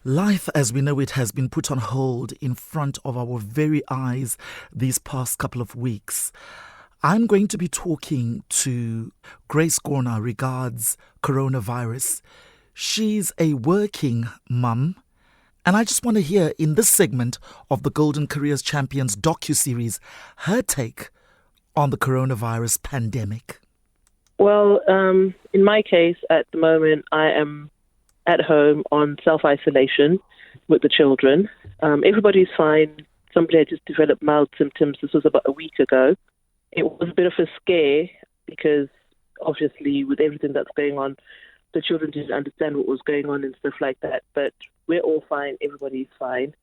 Life as we know it has been put on hold in front of our very eyes these past couple of weeks. I'm going to be talking to Grace Gorner regards coronavirus. She's a working mum, and I just want to hear in this segment of the Golden Careers Champions docuseries her take on the coronavirus pandemic. Well, in my case, at the moment, I am at home on self-isolation with the children. Everybody's fine. Somebody had just developed mild symptoms. This was about a week ago. It was a bit of a scare because obviously with everything that's going on, the children didn't understand what was going on and stuff like that. But we're all fine. Everybody's fine.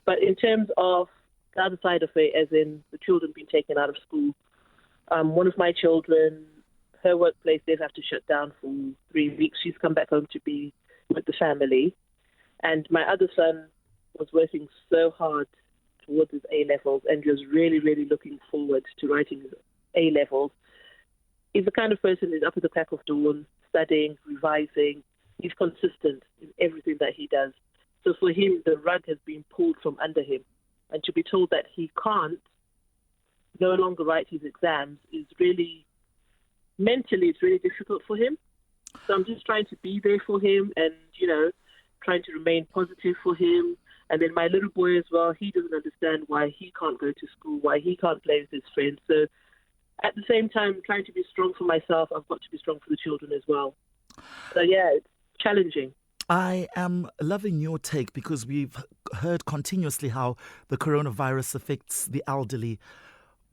But in terms of the other side of it, as in the children being taken out of school, one of my children, her workplace, they've had to shut down for 3 weeks. She's come back home to be with the family. And my other son was working so hard towards his A-levels and was really, really looking forward to writing his A-levels. He's the kind of person who's up at the crack of dawn, studying, revising. He's consistent in everything that he does. So for him, the rug has been pulled from under him. And to be told that he can't no longer write his exams is really, mentally, it's really difficult for him. So I'm just trying to be there for him and, trying to remain positive for him. And then my little boy as well, he doesn't understand why he can't go to school, why he can't play with his friends. So at the same time, trying to be strong for myself, I've got to be strong for the children as well. So yeah, it's challenging. I am loving your take because we've heard continuously how the coronavirus affects the elderly.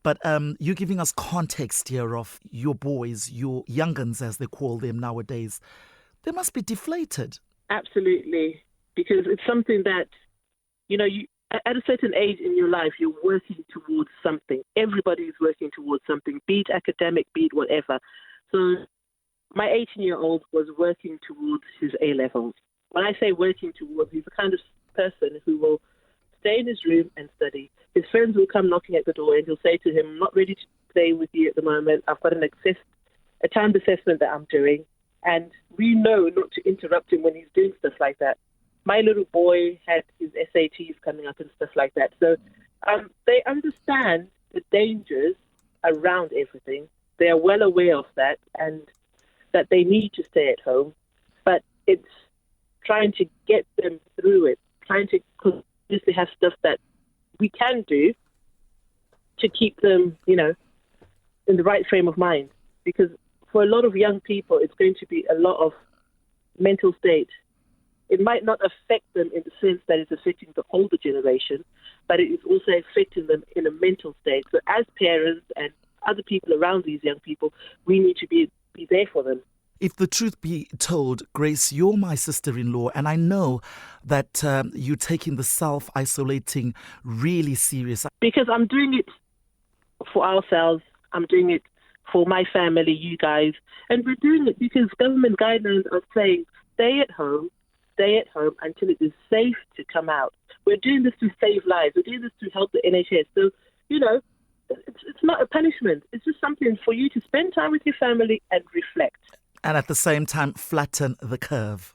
But you're giving us context here of your boys, your young'uns as they call them nowadays. They must be deflated. Absolutely, because it's something that, you at a certain age in your life, you're working towards something. Everybody is working towards something, be it academic, be it whatever. So my 18-year-old was working towards his A-levels. When I say working towards, he's the kind of person who will stay in his room and study. His friends will come knocking at the door and he'll say to him, I'm not ready to play with you at the moment. I've got a timed assessment that I'm doing. And we know not to interrupt him when he's doing stuff like that. My little boy had his SATs coming up and stuff like that. So they understand the dangers around everything. They are well aware of that and that they need to stay at home. But it's trying to get them through it, trying to continuously have stuff that we can do to keep them, in the right frame of mind. Because for a lot of young people, it's going to be a lot of mental state. It might not affect them in the sense that it's affecting the older generation, but it is also affecting them in a mental state. So as parents and other people around these young people, we need to be there for them. If the truth be told, Grace, you're my sister-in-law, and I know that you're taking the self-isolating really serious. Because I'm doing it for ourselves. I'm doing it for my family, you guys. And we're doing it because government guidelines are saying stay at home until it is safe to come out. We're doing this to save lives. We're doing this to help the NHS. So, it's not a punishment. It's just something for you to spend time with your family and reflect. And at the same time, flatten the curve.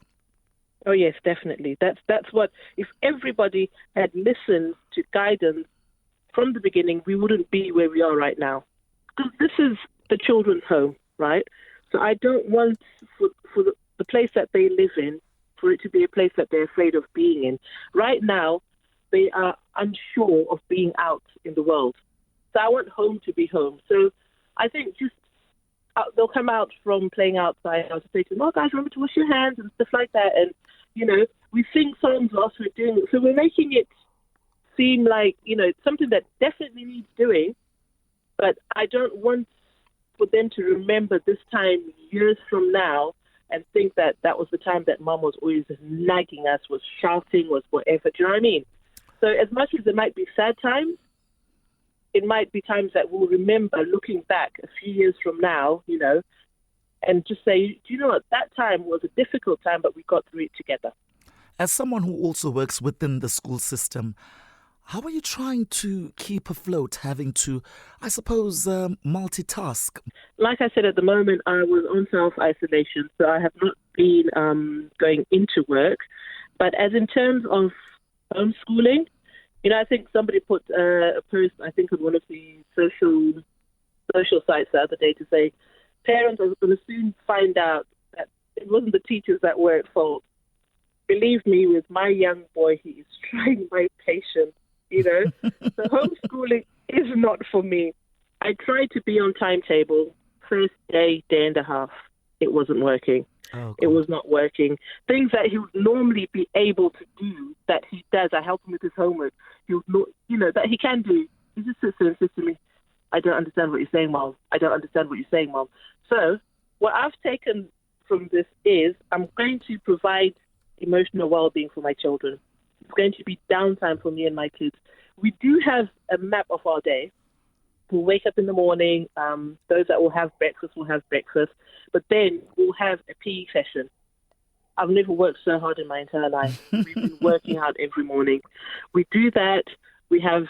Oh, yes, definitely. That's what, if everybody had listened to guidance from the beginning, we wouldn't be where we are right now. Because this is the children's home, right? So I don't want for the place that they live in, for it to be a place that they're afraid of being in. Right now, they are unsure of being out in the world. So I want home to be home. So I think just they'll come out from playing outside. I'll just say to them, oh, guys, remember to wash your hands and stuff like that. And, we sing songs whilst we're doing it. So we're making it seem like, it's something that definitely needs doing. But I don't want for them to remember this time years from now and think that that was the time that mum was always nagging us, was shouting, was whatever. Do you know what I mean? So as much as there might be sad times, it might be times that we'll remember looking back a few years from now, and just say, do you know what, that time was a difficult time, but we got through it together. As someone who also works within the school system, how are you trying to keep afloat, having to, I suppose, multitask? Like I said, at the moment, I was on self-isolation, so I have not been going into work. But as in terms of homeschooling, I think somebody put a post, I think, on one of the social sites the other day to say parents are going to soon find out that it wasn't the teachers that were at fault. Believe me, with my young boy, he is trying my patience, So homeschooling is not for me. I tried to be on timetable. First day and a half, it wasn't working. Oh, it God. was not working. Things that he would normally be able to do, that he does. I help him with his homework. He would not, that he can do. He just sits there and says to me, I don't understand what you're saying, Mom. I don't understand what you're saying, Mom. So what I've taken from this is I'm going to provide emotional well-being for my children. It's going to be downtime for me and my kids. We do have a map of our day. We'll wake up in the morning. Those that will have breakfast. But then we'll have a PE session. I've never worked so hard in my entire life. We've been working out every morning. We do that. We have,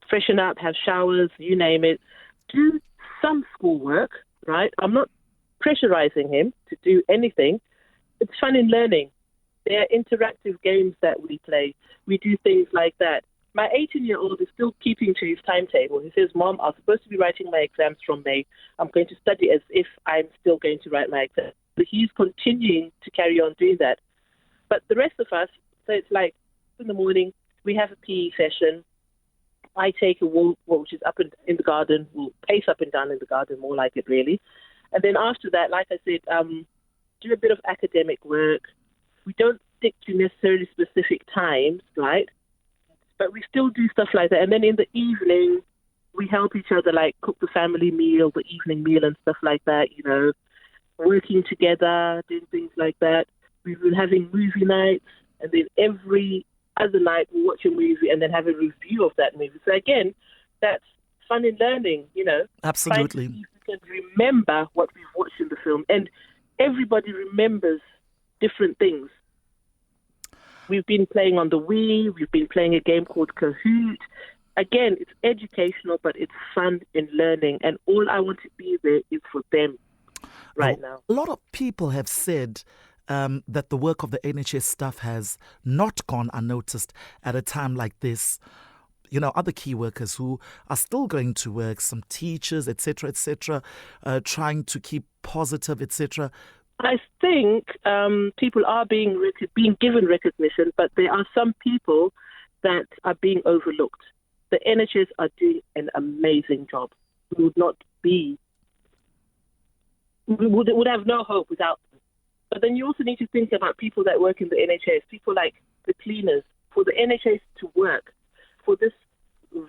freshen up, have showers, you name it. Do some schoolwork, right? I'm not pressurizing him to do anything. It's fun in learning. There are interactive games that we play. We do things like that. My 18-year-old is still keeping to his timetable. He says, Mom, I'm supposed to be writing my exams from May. I'm going to study as if I'm still going to write my exams. But he's continuing to carry on doing that. But the rest of us, so it's like in the morning, we have a PE session. I take a walk, which is up in the garden. We'll pace up and down in the garden, more like it really. And then after that, like I said, do a bit of academic work. We don't stick to necessarily specific times, right? But we still do stuff like that. And then in the evening, we help each other, like cook the family meal, the evening meal and stuff like that, working together, doing things like that. We've been having movie nights, and then every other night we'll watch a movie and then have a review of that movie. So again, that's fun in learning, Absolutely. Trying to see if we can remember what we've watched in the film. And everybody remembers different things. We've been playing on the Wii. We've been playing a game called Kahoot. Again, it's educational, but it's fun in learning. And all I want to be there is for them now. A lot of people have said that the work of the NHS staff has not gone unnoticed at a time like this. Other key workers who are still going to work, some teachers, etc., trying to keep positive, etc. I think people are being given recognition, but there are some people that are being overlooked. The NHS are doing an amazing job. We would have no hope without them. But then you also need to think about people that work in the NHS, people like the cleaners. For the NHS to work, for this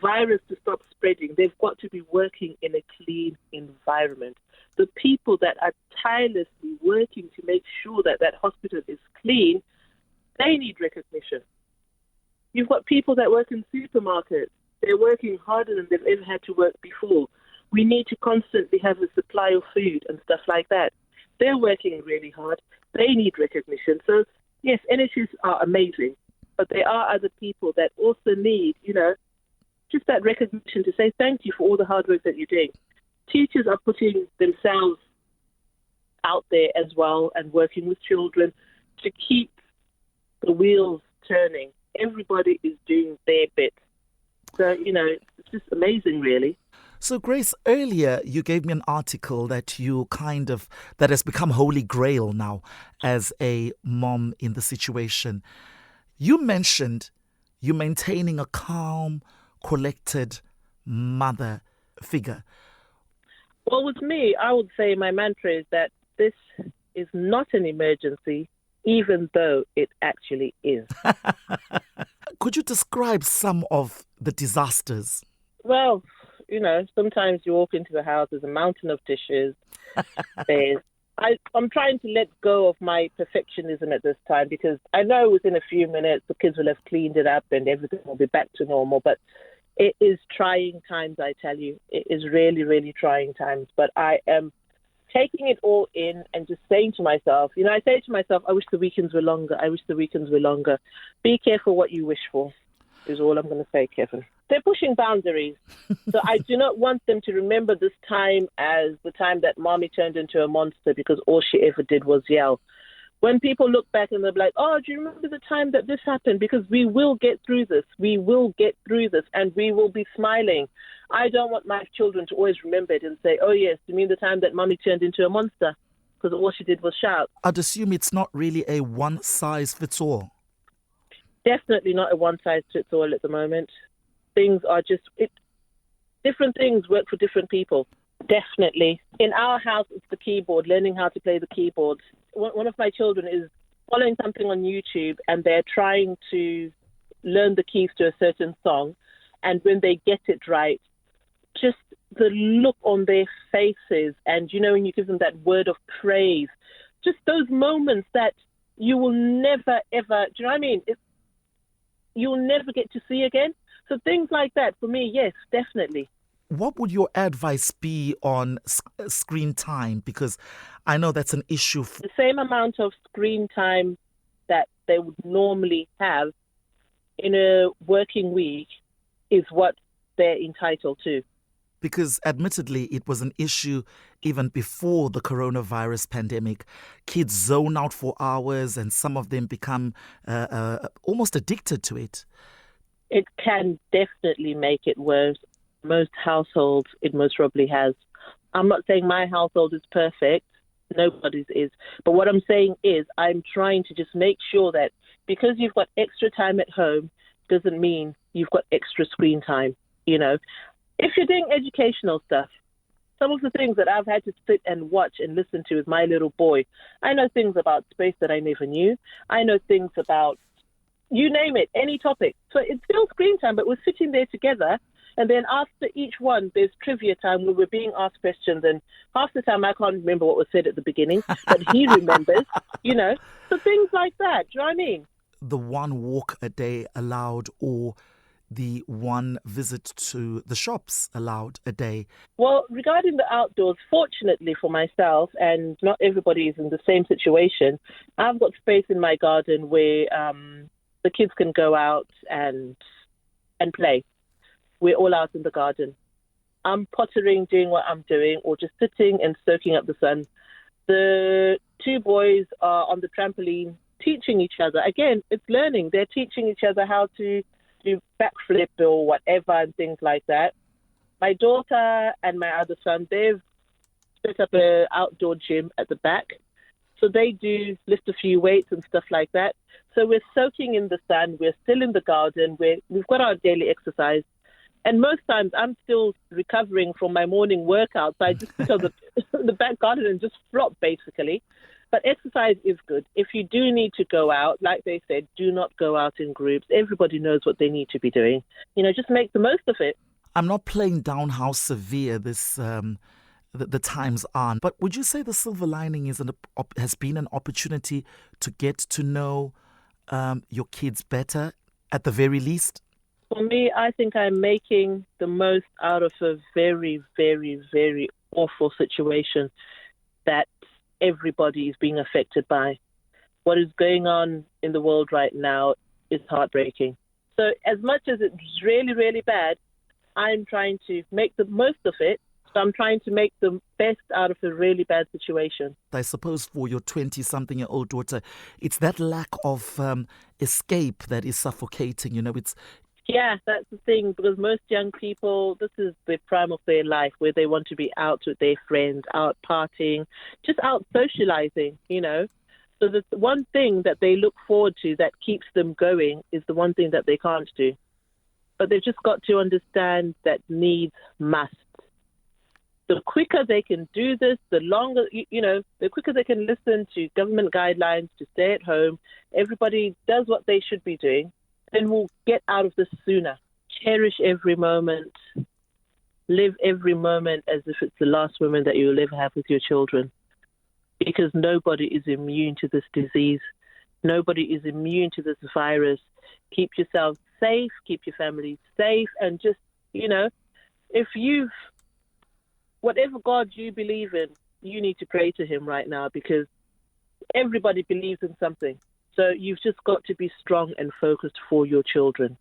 virus to stop spreading, they've got to be working in a clean environment. The people that are tirelessly working to make sure that that hospital is clean, they need recognition. You've got people that work in supermarkets. They're working harder than they've ever had to work before. We need to constantly have a supply of food and stuff like that. They're working really hard. They need recognition. So, yes, NHS are amazing, but there are other people that also need, just that recognition to say thank you for all the hard work that you're doing. Teachers are putting themselves out there as well and working with children to keep the wheels turning. Everybody is doing their bit. So, it's just amazing, really. So, Grace, earlier you gave me an article that that has become holy grail now as a mom in the situation. You mentioned you maintaining a calm, collected mother figure. Well, with me, I would say my mantra is that this is not an emergency, even though it actually is. Could you describe some of the disasters? Well, sometimes you walk into the house, there's a mountain of dishes. I'm trying to let go of my perfectionism at this time because I know within a few minutes the kids will have cleaned it up and everything will be back to normal. But it is trying times, I tell you. It is really, really trying times. But I am taking it all in and just saying to myself, I say to myself, I wish the weekends were longer. I wish the weekends were longer. Be careful what you wish for, is all I'm going to say, Kevin. They're pushing boundaries. So I do not want them to remember this time as the time that mommy turned into a monster because all she ever did was yell. When people look back and they're like, oh, do you remember the time that this happened? Because we will get through this. We will get through this, and we will be smiling. I don't want my children to always remember it and say, oh, yes, you mean the time that mommy turned into a monster? Because all she did was shout. I'd assume it's not really a one-size-fits-all. Definitely not a one-size-fits-all at the moment. Things are just... different things work for different people. Definitely. In our house, it's the keyboard, learning how to play the keyboard. One of my children is following something on YouTube, and they're trying to learn the keys to a certain song. And when they get it right, just the look on their faces, and, you know, when you give them that word of praise, just those moments that you will never, ever, do you know what I mean? You'll never get to see again. So things like that, for me, yes, definitely. What would your advice be on screen time? Because I know that's an issue. The same amount of screen time that they would normally have in a working week is what they're entitled to. Because admittedly, it was an issue even before the coronavirus pandemic. Kids zone out for hours, and some of them become almost addicted to it. It can definitely make it worse. Most households, it most probably has. I'm not saying my household is perfect. Nobody's is. But what I'm saying is I'm trying to just make sure that because you've got extra time at home doesn't mean you've got extra screen time, you know. If you're doing educational stuff, some of the things that I've had to sit and watch and listen to with my little boy, I know things about space that I never knew. I know things about, you name it, any topic. So it's still screen time, but we're sitting there together. And then after each one, there's trivia time where we're being asked questions. And half the time I can't remember what was said at the beginning, but he remembers, you know. So things like that, do you know what I mean? The one walk a day allowed, or the one visit to the shops allowed a day? Well, regarding the outdoors, fortunately for myself, and not everybody is in the same situation, I've got space in my garden where the kids can go out and play. We're all out in the garden. I'm pottering, doing what I'm doing, or just sitting and soaking up the sun. The two boys are on the trampoline teaching each other. Again, it's learning. They're teaching each other how to do backflip or whatever and things like that. My daughter and my other son, they've set up an outdoor gym at the back. So they do lift a few weights and stuff like that. So we're soaking in the sun. We're still in the garden. We've got our daily exercise. And most times I'm still recovering from my morning workout. So I just sit on the back garden and just flop, basically. But exercise is good. If you do need to go out, like they said, do not go out in groups. Everybody knows what they need to be doing. You know, just make the most of it. I'm not playing down how severe this the times are. But would you say the silver lining has been an opportunity to get to know your kids better, at the very least? For me, I think I'm making the most out of a very, very, very awful situation that everybody is being affected by. What is going on in the world right now is heartbreaking. So as much as it's really, really bad, I'm trying to make the most of it. So I'm trying to make the best out of a really bad situation. I suppose for your 20-something-year-old daughter, it's that lack of escape that is suffocating. You know, Yeah, that's the thing, because most young people, this is the prime of their life where they want to be out with their friends, out partying, just out socializing, you know. So the one thing that they look forward to that keeps them going is the one thing that they can't do. But they've just got to understand that needs must. The quicker they can do this, the longer, you know, the quicker they can listen to government guidelines to stay at home, everybody does what they should be doing, then we'll get out of this sooner. Cherish every moment. Live every moment as if it's the last moment that you'll ever have with your children. Because nobody is immune to this disease. Nobody is immune to this virus. Keep yourself safe, keep your family safe, and just, you know, whatever God you believe in, you need to pray to him right now, because everybody believes in something. So you've just got to be strong and focused for your children.